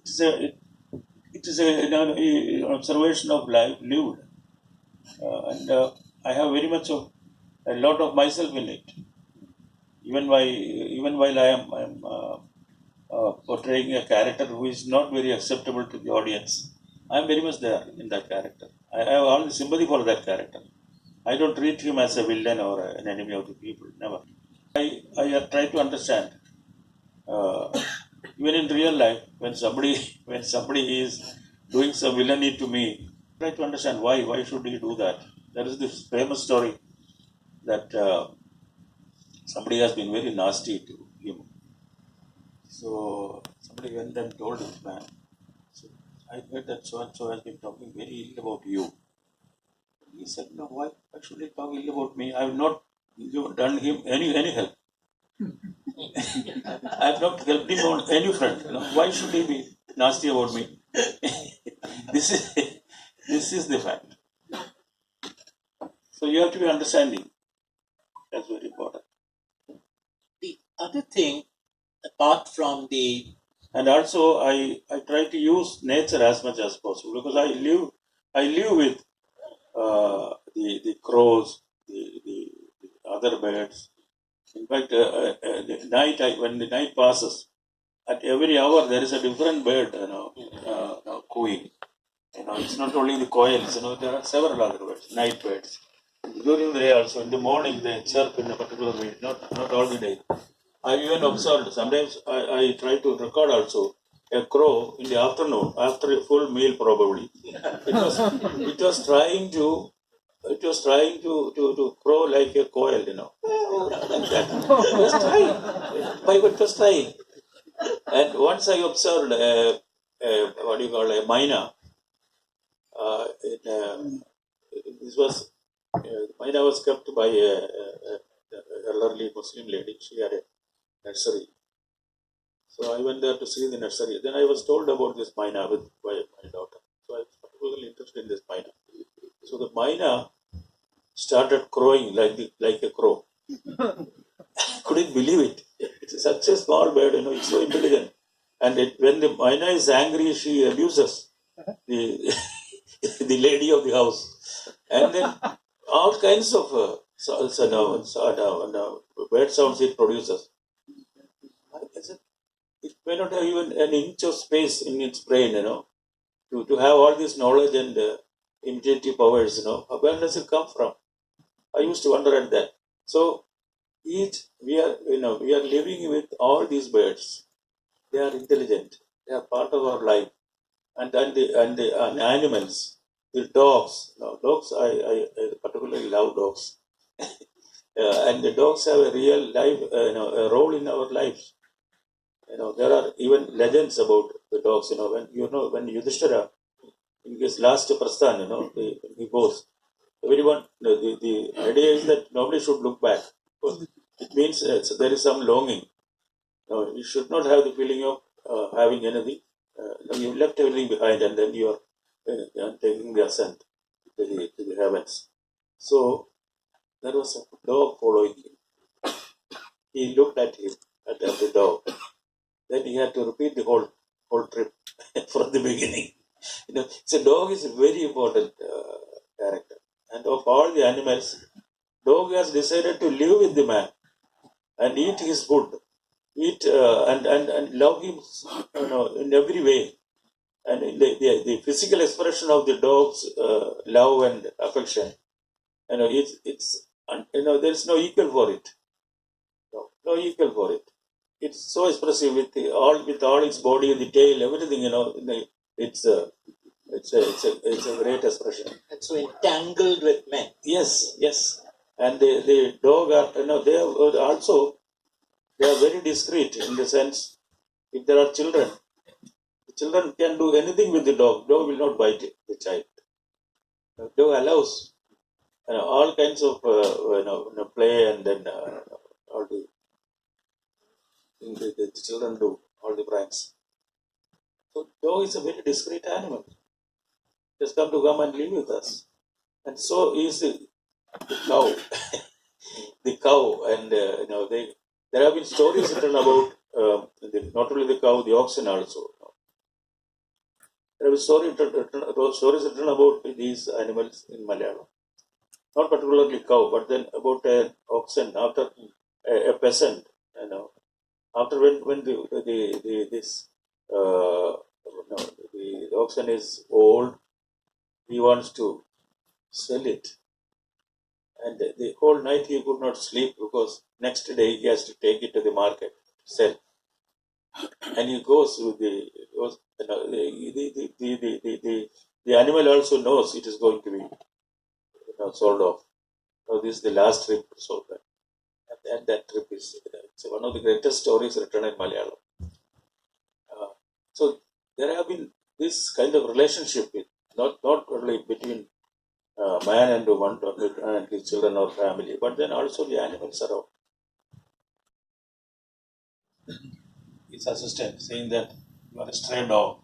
is an observation of life lived, and I have very much of a lot of myself in it. Even while I am portraying a character who is not very acceptable to the audience, I am very much there in that character. I have all the sympathy for that character. I don't treat him as a villain or an enemy of the people. Never. I try to understand. Uh, Even in real life, when somebody is doing some villainy to me, try to understand why should he do that. There is this famous story that somebody has been very nasty to him. So somebody went and told this man, so, I heard that so and so has been talking very ill about you. He said, no, why should he talk ill about me? I have not done him any help. I have not helped him on any front. Why should he be nasty about me? this is this is the fact. So you have to be understanding. That's very important. The other thing, apart from the, And also I try to use nature as much as possible, because I live with the crows, the other birds. In fact, when the night passes, at every hour there is a different bird, cooing. It's not only the coils. There are several other birds, night birds. During the day also, in the morning they chirp in a particular way. Not all the day. I even observed. Sometimes I try to record also a crow in the afternoon after a full meal probably. It was trying to. It was trying to crow like a coil, like that. It was trying. It was trying. And once I observed what do you call a myna. This was myna was kept by a elderly Muslim lady. She had a nursery. So I went there to see the nursery. Then I was told about this myna by my daughter. So I was particularly interested in this myna. So the myna started crowing like a crow. Couldn't believe it. It's such a small bird, it's so intelligent. And when the myna is angry, she abuses the the lady of the house. And then all kinds of bird sounds it produces. It may not have even an inch of space in its brain, to have all this knowledge and imitative powers, where does it come from? I used to wonder at that. So we are living with all these birds. They are intelligent. They are part of our life, and the animals, the dogs. Dogs. I particularly love dogs, and the dogs have a real life, a role in our lives. There are even legends about the dogs. When Yudhishthira in his last prasthan, he goes. Everyone, the idea is that nobody should look back. It means there is some longing. You should not have the feeling of having anything. You left everything behind, and then you are taking the ascent to the heavens. So there was a dog following him. He looked at him, at the dog. Then he had to repeat the whole trip from the beginning. So dog is a very important character. And of all the animals, dog has decided to live with the man and eat his food, and love him, in every way. And the physical expression of the dog's love and affection, there is no equal for it. No equal for it. It's so expressive with all its body, the tail, everything. It's a great expression. and so entangled with men. Yes. And the dog are, they are also, they are very discreet in the sense, if there are children, the children can do anything with the dog. Dog will not bite the child. The dog allows all kinds of play, and then all the children do all the pranks. So dog is a very discreet animal. Just come and live with us. And so is the cow. The cow, and there have been stories written about not only the cow, the oxen also. There are stories written about these animals in Malayalam. Not particularly cow, but then about an oxen after a peasant. After when this the oxen is old, he wants to sell it, and the whole night he could not sleep because next day he has to take it to the market to sell, and he goes with the animal also knows it is going to be sold off. So this is the last trip sold back. And that trip is it's one of the greatest stories written in Malayalam. So there have been this kind of relationship with not only between man and woman, or with and his children or family, but then also the animals around. His assistant saying that you are a stray dog,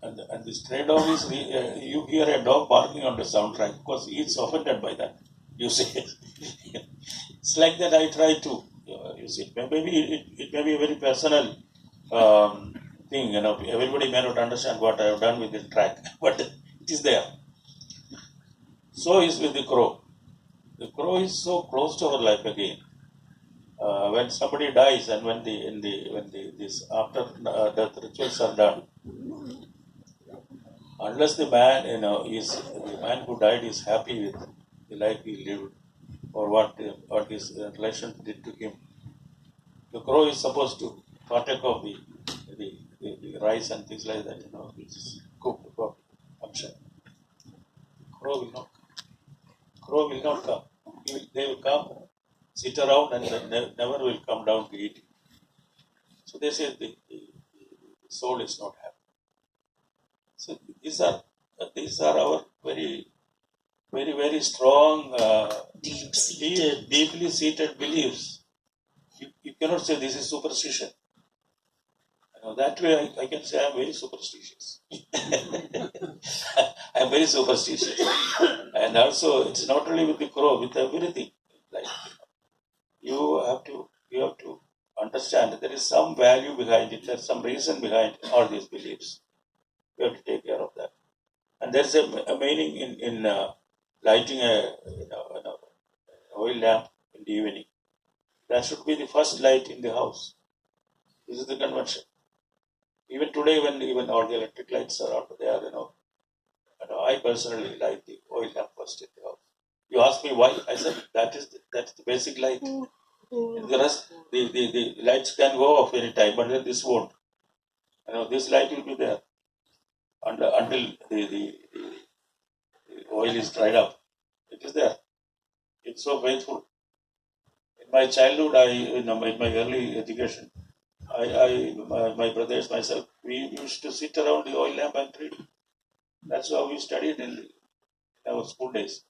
and the stray dog is you hear a dog barking on the soundtrack because he is offended by that. You see, it's like that. I try to you see. Maybe it may be a very personal thing. Everybody may not understand what I have done with this track, but it is there. So is with the crow. The crow is so close to our life again. When somebody dies and when this after death rituals are done, unless the man is the man who died is happy with the life he lived or what his relation did to him, the crow is supposed to partake of the rice and things like that, which is cooked for function. Crow will not. Crow will not come. They will come, sit around, and then never will come down to eat. So they say the soul is not happy. So these are our very, very, very strong, deeply seated beliefs. You cannot say this is superstition. That way I can say I am very superstitious. I am very superstitious. And also it's not only with the crow, with everything. Like you have to understand that there is some value behind it, there's some reason behind all these beliefs. You have to take care of that. And there's a meaning in lighting an oil lamp in the evening. That should be the first light in the house. This is the convention. Even today, when even all the electric lights are out there, I personally light the oil lamp first in the house. You ask me why? I said that's the basic light. The rest, the lights can go off any time, but then this won't. This light will be there until the oil is dried up. It is there. It's so faithful. In my childhood, in my early education, my brothers, myself, we used to sit around the oil lamp and read. That's how we studied in our school days,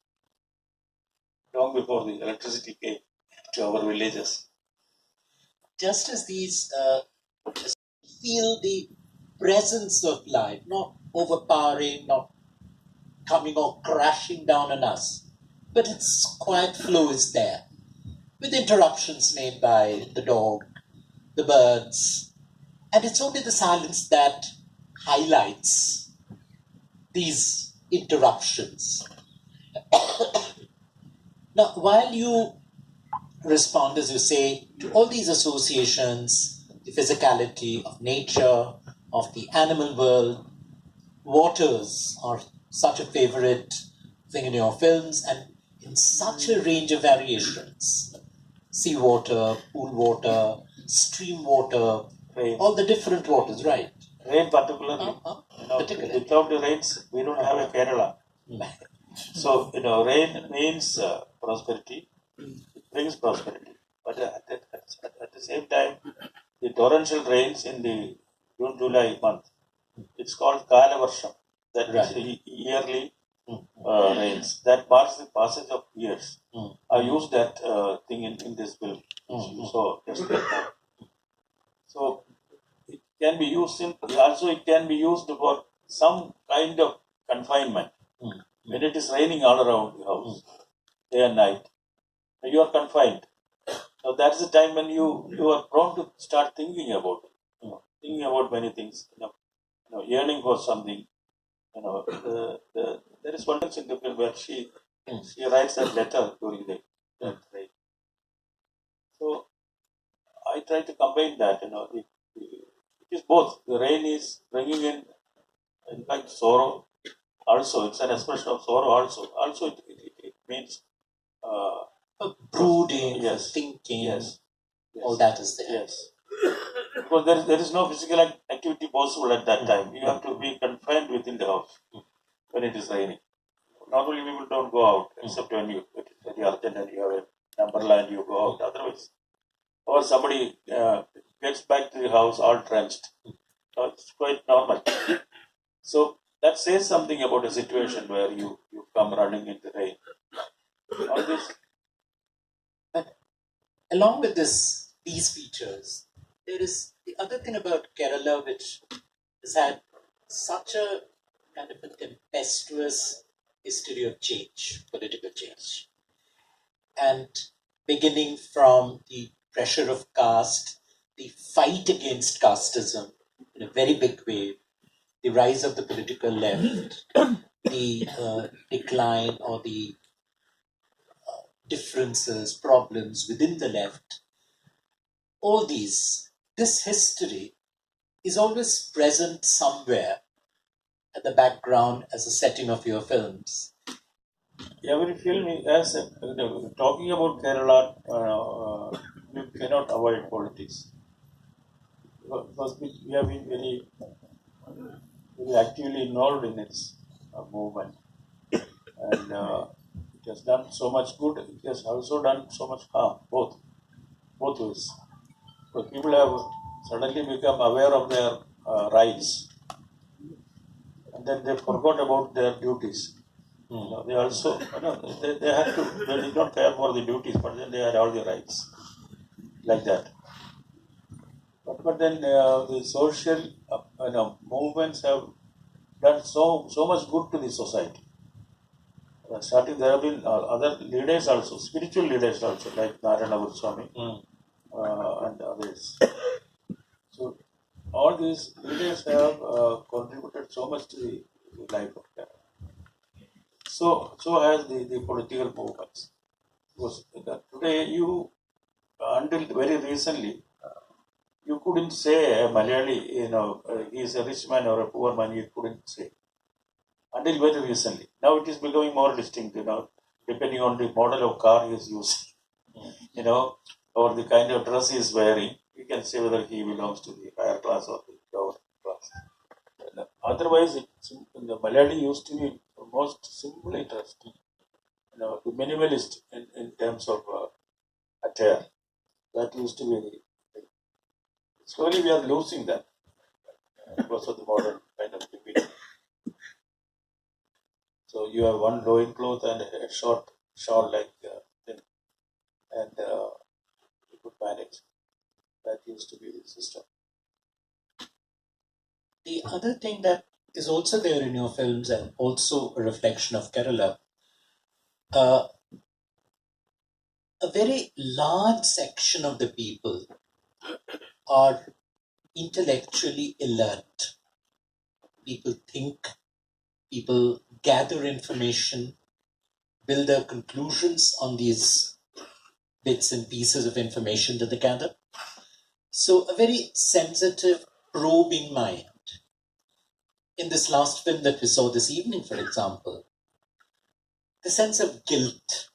long before the electricity came to our villages. Just as these feel the presence of life, not overpowering, not coming or crashing down on us, but its quiet flow is there, with interruptions made by the dog, the birds, and it's only the silence that highlights these interruptions. Now, while you respond, as you say, to all these associations, the physicality of nature, of the animal world, waters are such a favorite thing in your films and in such a range of variations. Seawater, pool water, stream water, Rain. all the different waters, right? Rain particularly. Particularly. Without the rains, we don't have a Kerala. So, rain means prosperity. It brings prosperity. But at the same time, the torrential rains in the June, July month, it's called Kala Varsham. That is the yearly rains. That marks the passage of years. I used that thing in this film. So, so it can be used it can be used for some kind of confinement. When it is raining all around the house, day and night, you are confined. So that's the time when you are prone to start thinking about it. Thinking about many things. yearning for something. There is one in the film where she writes that letter during that rain. So I try to combine that. It is both. The rain is bringing in fact, sorrow. Also, it's an expression of sorrow. Also, it means brooding, yes, thinking. Yes, all that is there. Yes, because there is no physical activity possible at that time. You have to be confined within the house when it is raining. Normally, people don't go out except when it is very urgent and you have a umbrella and you go out. Otherwise, or somebody gets back to the house all drenched. So it's quite normal. So that says something about a situation where you come running in the rain. All this. But along with these features, there is the other thing about Kerala which has had such a kind of a tempestuous history of change, political change. And beginning from the pressure of caste, the fight against casteism in a very big way, the rise of the political left, the decline or the differences, problems within the left, all this history is always present somewhere at the background as a setting of your films. Every film has talking about Kerala, you cannot avoid politics because we have been very actively involved in its movement, and it has done so much good. It has also done so much harm, both ways. But people have suddenly become aware of their rights, and then they forgot about their duties. They also, they had to, they did not care for the duties, but then they had all the rights, like that. But then the social movements have done so much good to the society. Starting, there have been other leaders also, spiritual leaders also, like Narayana Swami and others. So all these leaders have contributed so much to the life of Kerala. So has the political movements. Because today until very recently, you couldn't say a Malayali, he is a rich man or a poor man, you couldn't say. Until very recently. Now it is becoming more distinct, depending on the model of car he is using, or the kind of dress he is wearing, you can say whether he belongs to the higher class or the lower class. Otherwise, the Malayali used to be most simple interest, the minimalist in terms of attire. That used to be slowly we are losing that because of the modern kind of living. So you have one loin cloth and a short shawl like thing, and you could manage. That used to be the system. The other thing that is also there in your films and also a reflection of Kerala, a very large section of the people are intellectually alert. People think, people gather information, build their conclusions on these bits and pieces of information that they gather. So a very sensitive, probing mind. In this last film that we saw this evening, for example, the sense of guilt,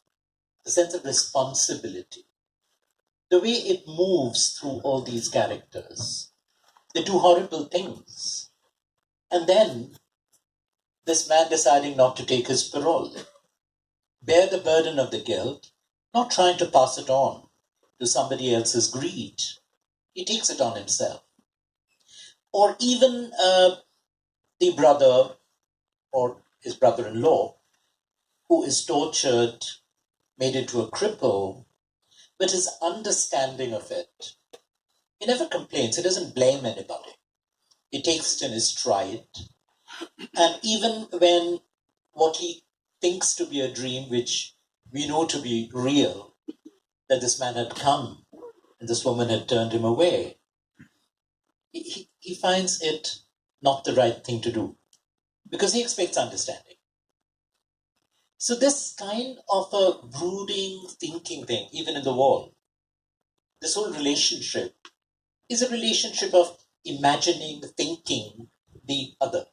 the sense of responsibility, the way it moves through all these characters, they do horrible things. And then this man deciding not to take his parole, bear the burden of the guilt, not trying to pass it on to somebody else's greed. He takes it on himself. Or even the brother or his brother-in-law who is tortured, made into a cripple, but his understanding of it, he never complains, he doesn't blame anybody. He takes it in his stride. And even when what he thinks to be a dream, which we know to be real, that this man had come and this woman had turned him away, he finds it not the right thing to do, because he expects understanding. So this kind of a brooding thinking thing, even in the wall, this whole relationship is a relationship of imagining, thinking the other.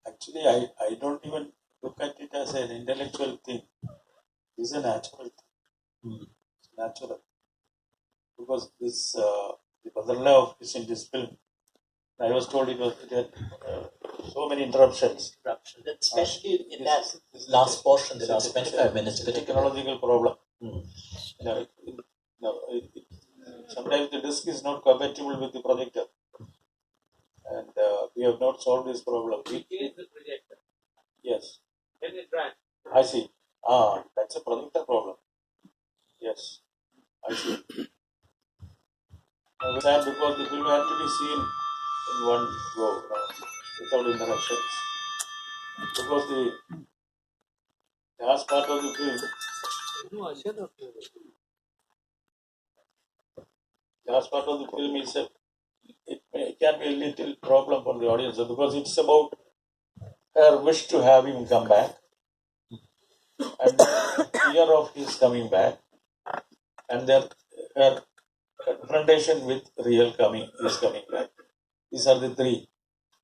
Actually, I don't even look at it as an intellectual thing. It's a natural thing. It's natural. Because this, the mother-in-law is in this film. I was told it had so many interruptions. Especially in that last portion, the last 25 minutes. It's a technological problem. Sometimes the disc is not compatible with the projector. And we have not solved this problem. Yes. I see. That's a projector problem. Yes. I see. Sad because the film had to be seen in one go, without interruptions. Because the last part of the film, is it can be a little problem for the audience because it's about her wish to have him come back and fear of his coming back, and then her confrontation with real coming back. These are the three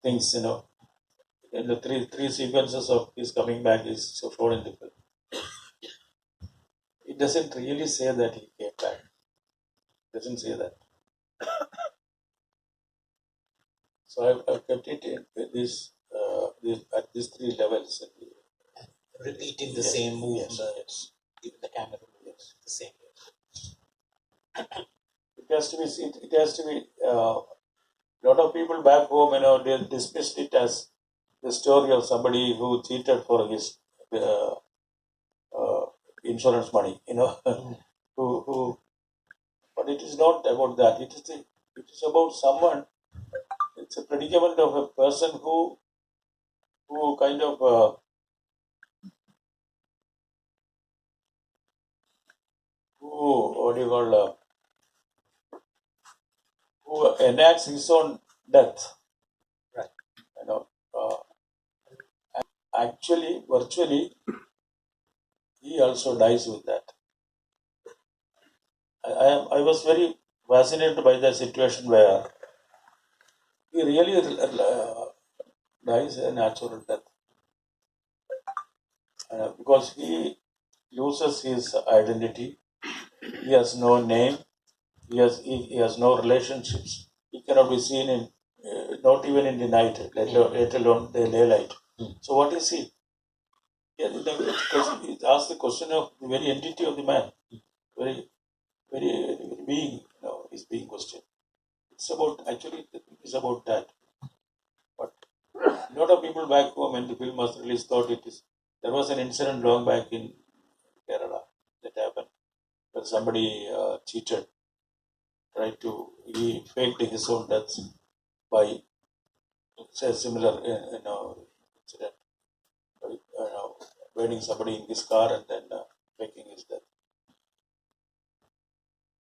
things, and the three sequences of his coming back is shown in the film. It doesn't really say that he came back. It doesn't say that. So I've kept it in this at these three levels. Repeating the same movement. Yes. Even the camera moves the same way. It has to be. It has to be. A lot of people back home, they dismissed it as the story of somebody who cheated for his insurance money. who. But it is not about that. It is about someone. It's a predicament of a person who kind of what do you call who enacts his own death. Right. Actually, virtually, he also dies with that. I was very fascinated by the situation where he really dies a natural death because he loses his identity. He has no name. He has no relationships. He cannot be seen in not even in the night, let alone the daylight. So what is he? Yeah, it asks the question of the very entity of the man, very being, is being questioned. It's about that. But a lot of people back home when the film was released thought there was an incident long back in Kerala that happened where somebody cheated, he faked his own death by say similar incident, waiting somebody in his car and then faking his death.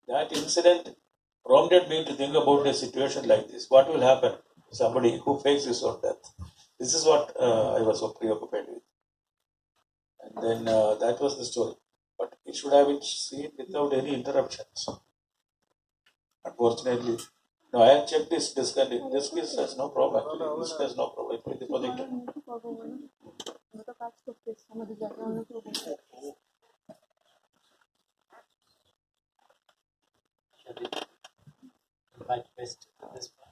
That incident prompted me to think about a situation like this. What will happen to somebody who fakes his own death? This is what I was so preoccupied with. And then that was the story. But it should have been seen without any interruptions. Unfortunately, no, I have checked this disc and this has no problem. Actually, this has no problem with the projector. Right, best at this point.